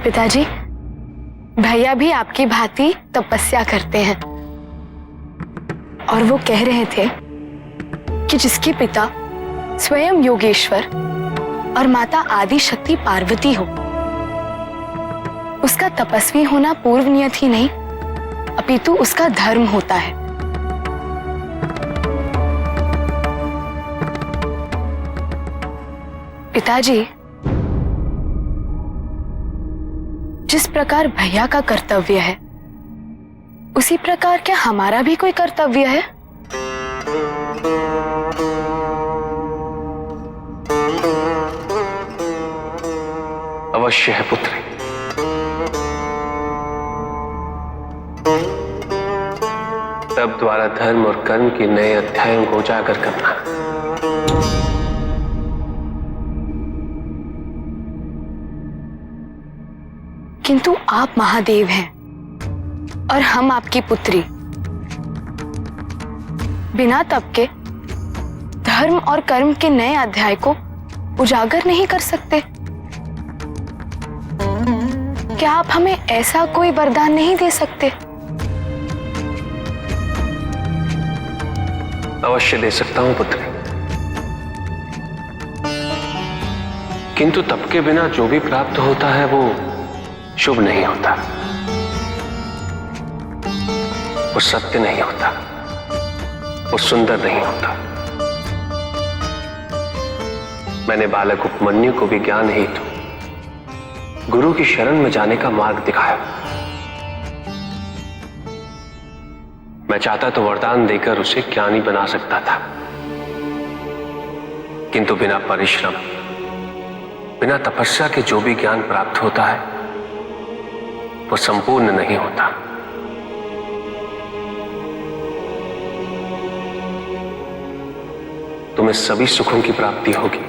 पिताजी, भैया भी आपकी भांति तपस्या करते हैं और वो कह रहे थे कि जिसके पिता स्वयं योगेश्वर और माता आदि शक्ति पार्वती हो, उसका तपस्वी होना पूर्व नियत ही नहीं अपितु उसका धर्म होता है। पिताजी, जिस प्रकार भैया का कर्तव्य है उसी प्रकार क्या हमारा भी कोई कर्तव्य है? अवश्य है पुत्री। तब द्वारा धर्म और कर्म के नए अध्यायों को उजागर करना। किंतु आप महादेव हैं और हम आपकी पुत्री। बिना तप के धर्म और कर्म के नए अध्याय को उजागर नहीं कर सकते। क्या आप हमें ऐसा कोई वरदान नहीं दे सकते? अवश्य दे सकता हूं पुत्री, किंतु तप के बिना जो भी प्राप्त होता है वो शुभ नहीं होता, वो सत्य नहीं होता, वो सुंदर नहीं होता। मैंने बालक उपमन्यु को भी ज्ञान हेतु गुरु की शरण में जाने का मार्ग दिखाया। मैं चाहता तो वरदान देकर उसे ज्ञानी बना सकता था, किंतु बिना परिश्रम, बिना तपस्या के जो भी ज्ञान प्राप्त होता है वो संपूर्ण नहीं होता। तुम्हें सभी सुखों की प्राप्ति होगी,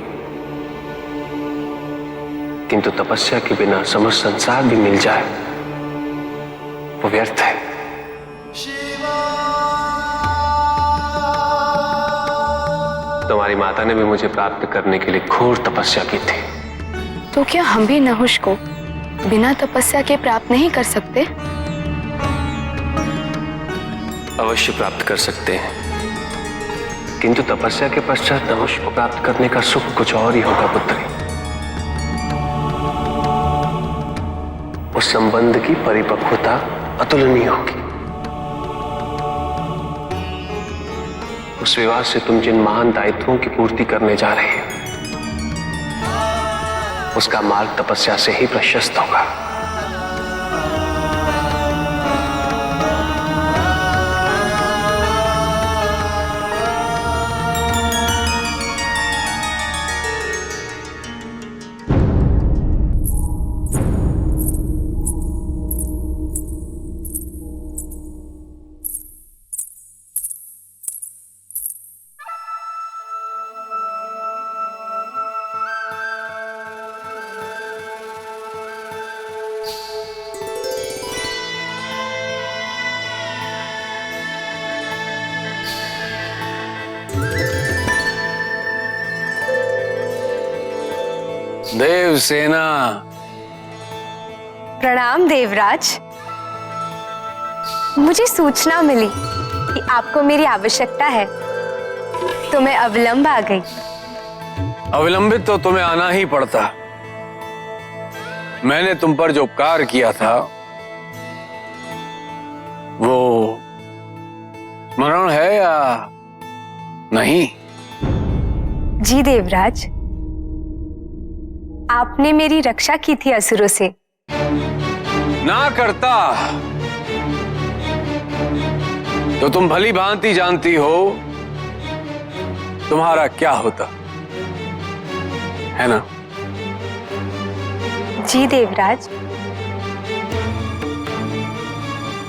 किंतु तपस्या के बिना समस्त संसार भी मिल जाए वो व्यर्थ है। तुम्हारी माता ने भी मुझे प्राप्त करने के लिए घोर तपस्या की थी। तो क्या हम भी नहुष को बिना तपस्या के प्राप्त नहीं कर सकते? अवश्य प्राप्त कर सकते हैं, किंतु तपस्या के पश्चात नहुष को प्राप्त करने का सुख कुछ और ही होगा पुत्री। उस संबंध की परिपक्वता अतुलनीय होगी। उस विवाह से तुम जिन महान दायित्वों की पूर्ति करने जा रहे हो उसका मार्ग तपस्या से ही प्रशस्त होगा। देवसेना। प्रणाम देवराज। मुझे सूचना मिली कि आपको मेरी आवश्यकता है, तो मैं अविलंब आ गई। अविलंबित तो तुम्हें आना ही पड़ता। मैंने तुम पर जो उपकार किया था वो स्मरण है या नहीं? जी देवराज, आपने मेरी रक्षा की थी असुरों से। ना करता तो तुम भली भांति जानती हो तुम्हारा क्या होता है ना? जी देवराज।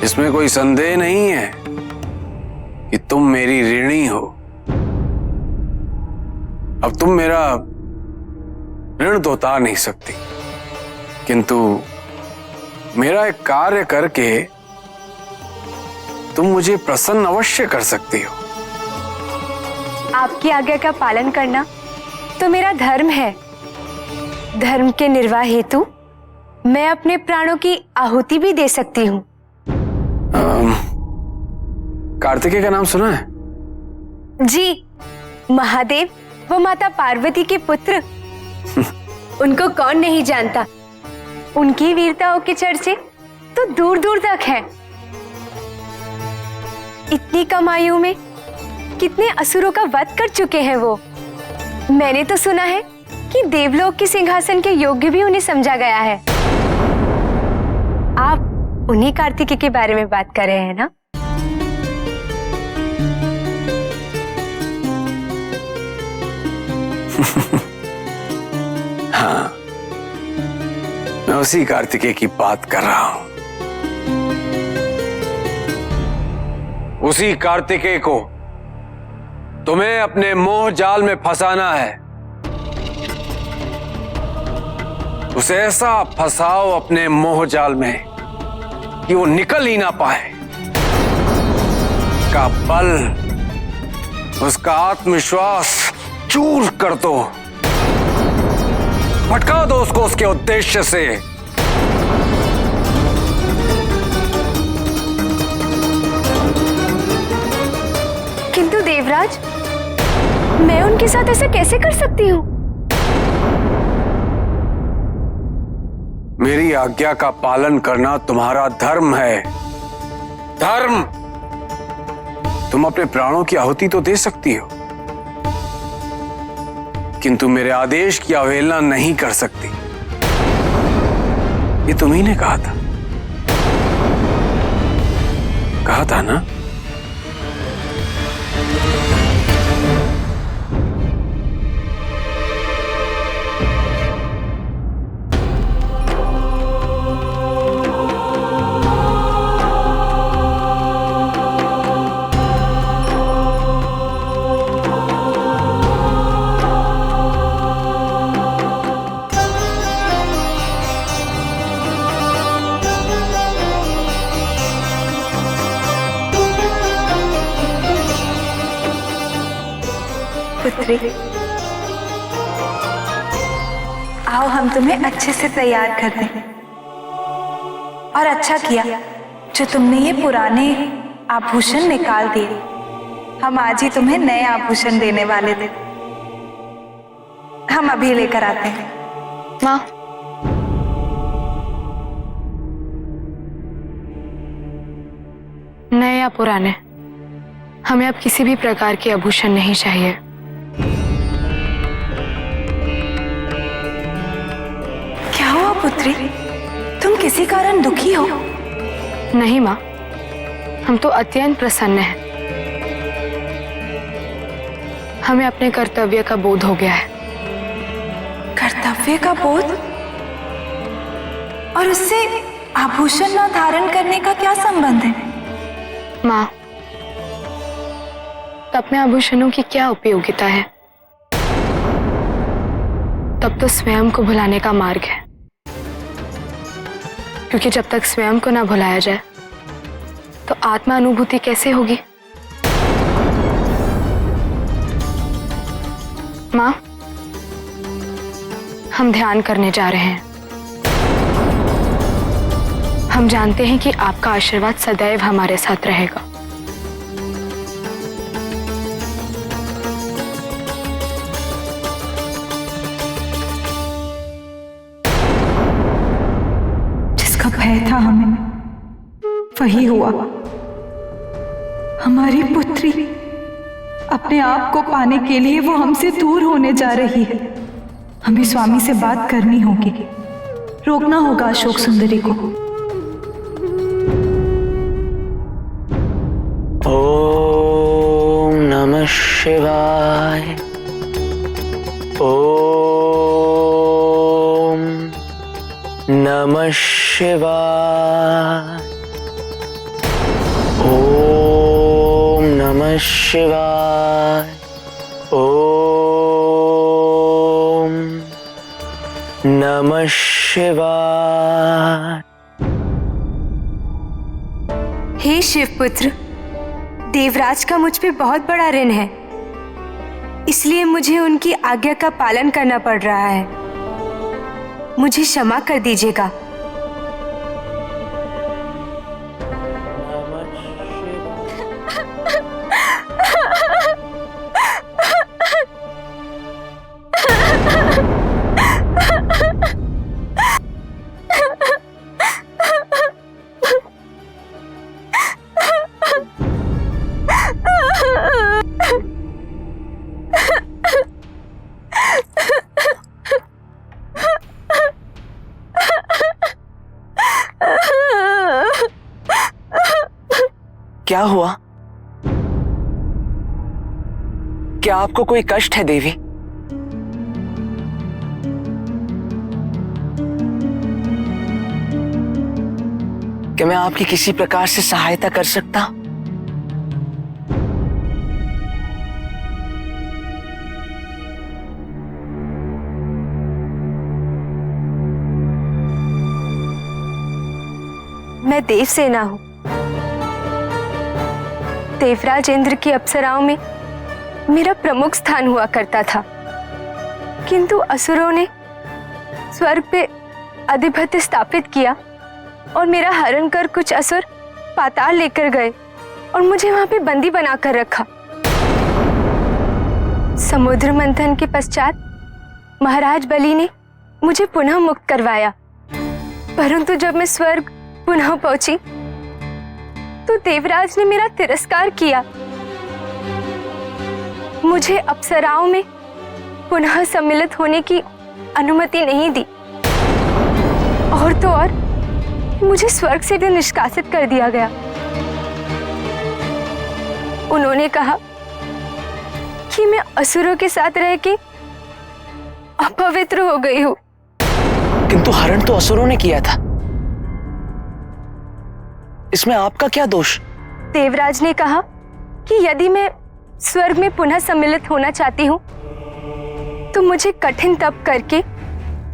इसमें कोई संदेह नहीं है कि तुम मेरी ऋणी हो। अब तुम मेरा ऋण तो उतार नहीं सकती, किंतु मेरा एक कार्य करके तुम मुझे प्रसन्न अवश्य कर सकती हो। आपकी आज्ञा का पालन करना तो मेरा धर्म है। धर्म के निर्वाह हेतु मैं अपने प्राणों की आहुति भी दे सकती हूँ। कार्तिकेय का नाम सुना है? जी, महादेव वो माता पार्वती के पुत्र। उनको कौन नहीं जानता। उनकी वीरताओं के चर्चे तो दूर दूर तक है। इतनी कम आयु में कितने असुरों का वध कर चुके हैं वो। मैंने तो सुना है कि देवलोक के सिंहासन के योग्य भी उन्हें समझा गया है। आप उन्हीं कार्तिकेय के बारे में बात कर रहे हैं ना? हाँ, मैं उसी कार्तिकेय की बात कर रहा हूं। उसी कार्तिकेय को तुम्हें अपने मोह जाल में फंसाना है। उसे ऐसा फंसाओ अपने मोह जाल में कि वो निकल ही ना पाए। उसका बल, उसका आत्मविश्वास चूर कर दो, भटका दो उसको उसके उद्देश्य से। किंतु देवराज, मैं उनके साथ ऐसा कैसे कर सकती हूँ? मेरी आज्ञा का पालन करना तुम्हारा धर्म है। धर्म। तुम अपने प्राणों की आहुति तो दे सकती हो, किंतु मेरे आदेश की अवहेलना नहीं कर सकती। ये तुम्ही ने कहा था। कहा था ना? पुत्री, आओ हम तुम्हें अच्छे से तैयार कर दें। और अच्छा किया जो तुमने ये पुराने आभूषण निकाल दिए। हम आज ही तुम्हें नए आभूषण देने वाले थे। हम अभी लेकर आते हैं। माँ, नए या पुराने, हमें अब किसी भी प्रकार के आभूषण नहीं चाहिए। क्या हुआ पुत्री? तुम किसी कारण दुखी हो? नहीं माँ, हम तो अत्यंत प्रसन्न हैं। हमें अपने कर्तव्य का बोध हो गया है। कर्तव्य का बोध? और उससे आभूषण न धारण करने का क्या संबंध है? माँ, तो अपने आभूषणों की क्या उपयोगिता है? तब तो स्वयं को भुलाने का मार्ग है, क्योंकि जब तक स्वयं को ना भुलाया जाए तो आत्मा अनुभूति कैसे होगी? माँ, हम ध्यान करने जा रहे हैं। हम जानते हैं कि आपका आशीर्वाद सदैव हमारे साथ रहेगा। जिसका भय था हमें, वही हुआ। हमारी पुत्री, अपने आप को पाने के लिए वो हमसे दूर होने जा रही है। हमें स्वामी से बात करनी होगी, रोकना होगा अशोक सुंदरी को। ओम नमः शिवाय। ओम नमः शिवाय। ओम नमः शिवाय। ओम नमः शिवाय। हे शिवपुत्र, देवराज का मुझ पे बहुत बड़ा ऋण है, इसलिए मुझे उनकी आज्ञा का पालन करना पड़ रहा है। मुझे क्षमा कर दीजिएगा। क्या हुआ? क्या आपको कोई कष्ट है देवी? क्या मैं आपकी किसी प्रकार से सहायता कर सकता हूं? मैं देवसेना हूं। देवराज इंद्र की अप्सराओं में मेरा प्रमुख स्थान हुआ करता था, किंतु असुरों ने स्वर्ग पे आधिपत्य स्थापित किया और मेरा हरण कर कुछ असुर पाताल लेकर गए और मुझे वहां पे बंदी बनाकर रखा। समुद्र मंथन के पश्चात महाराज बलि ने मुझे पुनः मुक्त करवाया, परंतु जब मैं स्वर्ग पुनः पहुंची तो देवराज ने मेरा तिरस्कार किया। मुझे अप्सराओं में पुनः सम्मिलित होने की अनुमति नहीं दी और तो और मुझे स्वर्ग से भी निष्कासित कर दिया गया। उन्होंने कहा कि मैं असुरों के साथ रह के अपवित्र हो गई हूं। किंतु हरण तो असुरों ने किया था, इसमें आपका क्या दोष? देवराज ने कहा कि यदि मैं स्वर्ग में पुनः सम्मिलित होना चाहती हूँ तो मुझे कठिन तप करके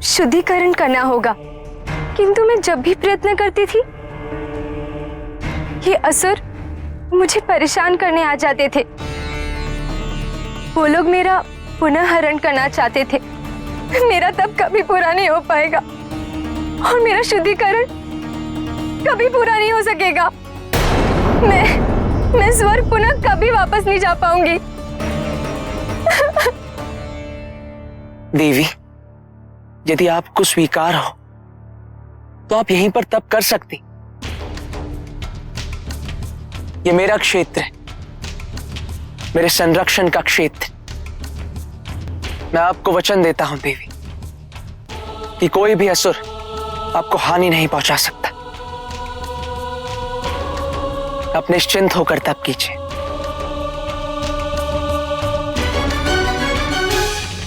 शुद्धिकरण करना होगा, किंतु मैं जब भी प्रयत्न करती थी ये असुर मुझे परेशान करने आ जाते थे। वो लोग मेरा पुनः हरण करना चाहते थे। मेरा तप कभी पूरा नहीं हो पाएगा और मेरा शुद्धिकरण कभी पूरा नहीं हो सकेगा। मैं स्वर्ग पुनः कभी वापस नहीं जा पाऊंगी। देवी, यदि आपको स्वीकार हो तो आप यहीं पर तप कर सकती। ये मेरा क्षेत्र है, मेरे संरक्षण का क्षेत्र। मैं आपको वचन देता हूं देवी कि कोई भी असुर आपको हानि नहीं पहुंचा सकता। आप निश्चिंत होकर तप कीजिए।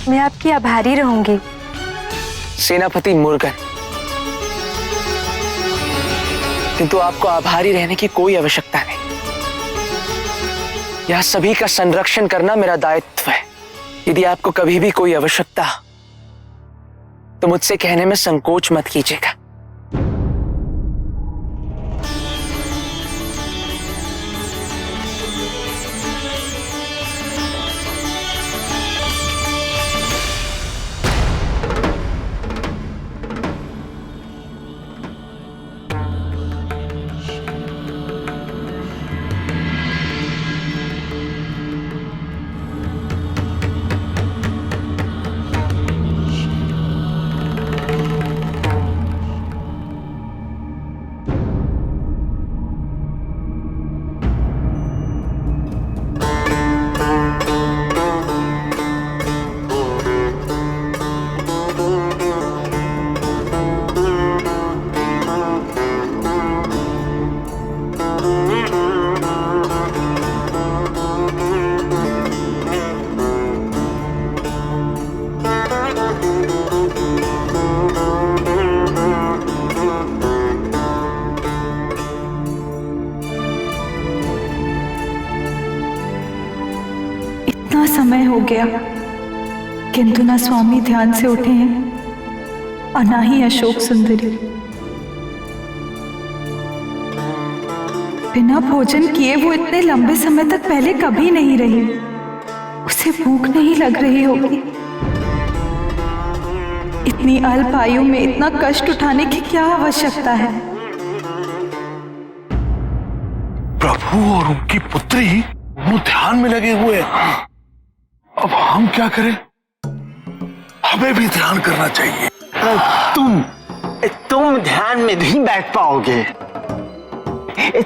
मैं आपकी आभारी रहूंगी। सेनापति मुर्गन, किंतु आपको आभारी रहने की कोई आवश्यकता नहीं। यह सभी का संरक्षण करना मेरा दायित्व है। यदि आपको कभी भी कोई आवश्यकता हो तो मुझसे कहने में संकोच मत कीजिएगा। समय हो गया किंतु ना स्वामी ध्यान से उठे हैं और ना ही अशोक सुंदरी। बिना भोजन किए वो इतने लंबे समय तक पहले कभी नहीं रही। उसे भूख नहीं लग रही होगी। इतनी अल्प आयु में इतना कष्ट उठाने की क्या आवश्यकता है? प्रभु और उनकी पुत्री दोनों ध्यान में लगे हुए हैं। अब हम क्या करें? हमें भी ध्यान करना चाहिए। तुम ध्यान में नहीं बैठ पाओगे।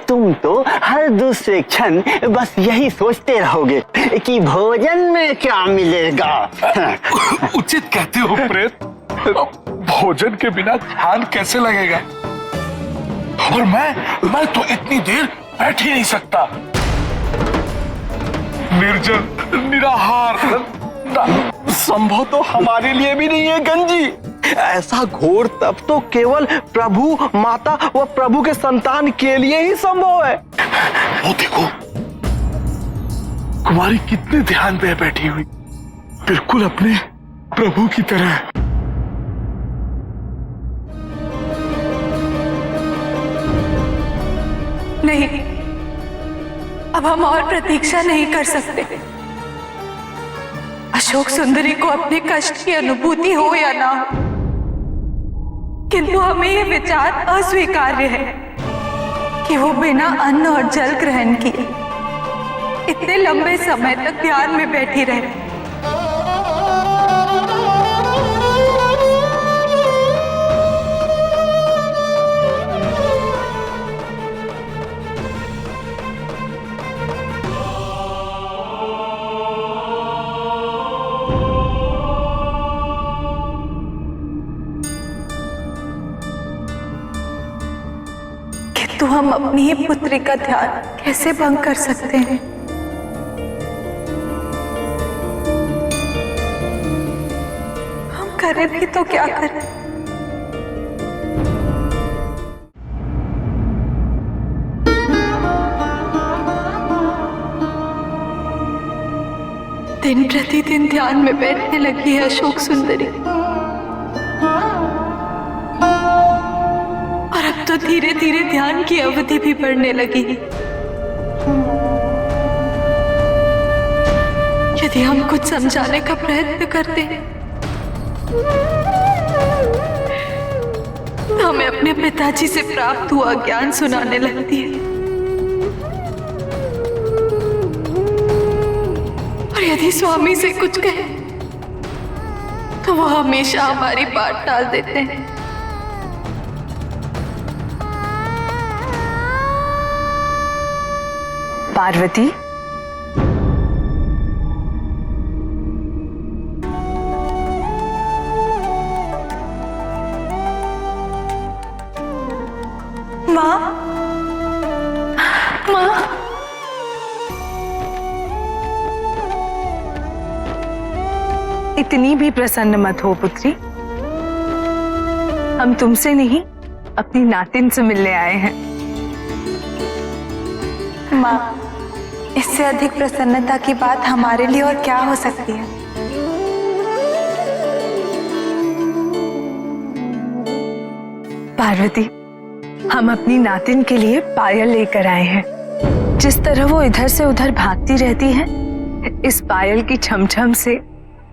तुम तो हर दूसरे क्षण बस यही सोचते रहोगे कि भोजन में क्या मिलेगा। उचित कहते हो प्रेत। भोजन के बिना ध्यान कैसे लगेगा? और मैं तो इतनी देर बैठ ही नहीं सकता। निर्जन, निराहार, संभव तो हमारे लिए भी नहीं है गंजी। ऐसा घोर तप तो केवल प्रभु, माता व प्रभु के संतान के लिए ही संभव है। वो देखो, कुमारी कितने ध्यान पे बैठी हुई, बिल्कुल अपने प्रभु की तरह। नहीं, अब हम और प्रतीक्षा नहीं कर सकते। अशोक सुंदरी को अपने कष्ट की अनुभूति हो या ना हो, किंतु हमें यह विचार अस्वीकार्य है कि वो बिना अन्न और जल ग्रहण किए इतने लंबे समय तक ध्यान में बैठी रहे। तो हम अपनी ही पुत्री का ध्यान कैसे भंग कर सकते हैं? हम करें भी तो क्या करें? दिन प्रतिदिन ध्यान में बैठने लगी है अशोक सुंदरी, तो धीरे धीरे ध्यान की अवधि भी बढ़ने लगी। यदि हम कुछ समझाने का प्रयत्न करते हैं तो हमें अपने पिताजी से प्राप्त हुआ ज्ञान सुनाने लगती है, और यदि स्वामी से कुछ कहे तो वो हमेशा हमारी बात टाल देते हैं। पार्वती, माँ, माँ, इतनी भी प्रसन्न मत हो पुत्री। हम तुमसे नहीं, अपनी नातिन से मिलने आए हैं। माँ, इससे अधिक प्रसन्नता की बात हमारे लिए और क्या हो सकती है? पार्वती, हम अपनी नातिन के लिए पायल लेकर आए हैं। जिस तरह वो इधर से उधर भागती रहती है, इस पायल की छमछम से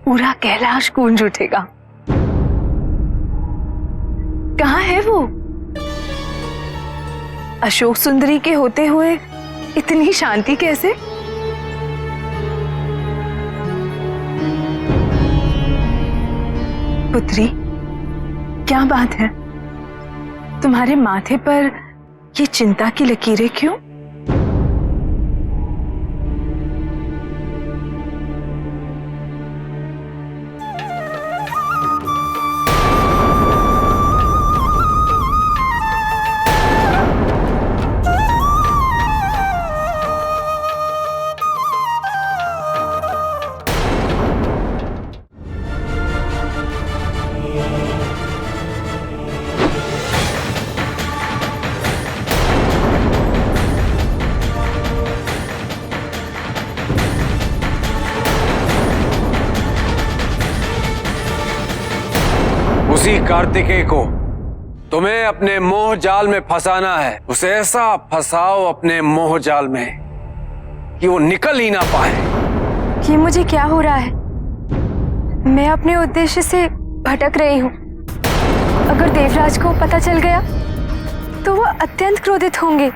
पूरा कैलाश गूंज उठेगा। कहाँ है वो? अशोक सुंदरी के होते हुए इतनी शांति कैसे? पुत्री, क्या बात है? तुम्हारे माथे पर ये चिंता की लकीरें क्यों? उसी कार्तिकेय को तुम्हें अपने मोह जाल में फंसाना है। उसे ऐसा फंसाओ अपने मोह जाल में कि वो निकल ही ना पाए। ये मुझे क्या हो रहा है? मैं अपने उद्देश्य से भटक रही हूँ। अगर देवराज को पता चल गया तो वो अत्यंत क्रोधित होंगे।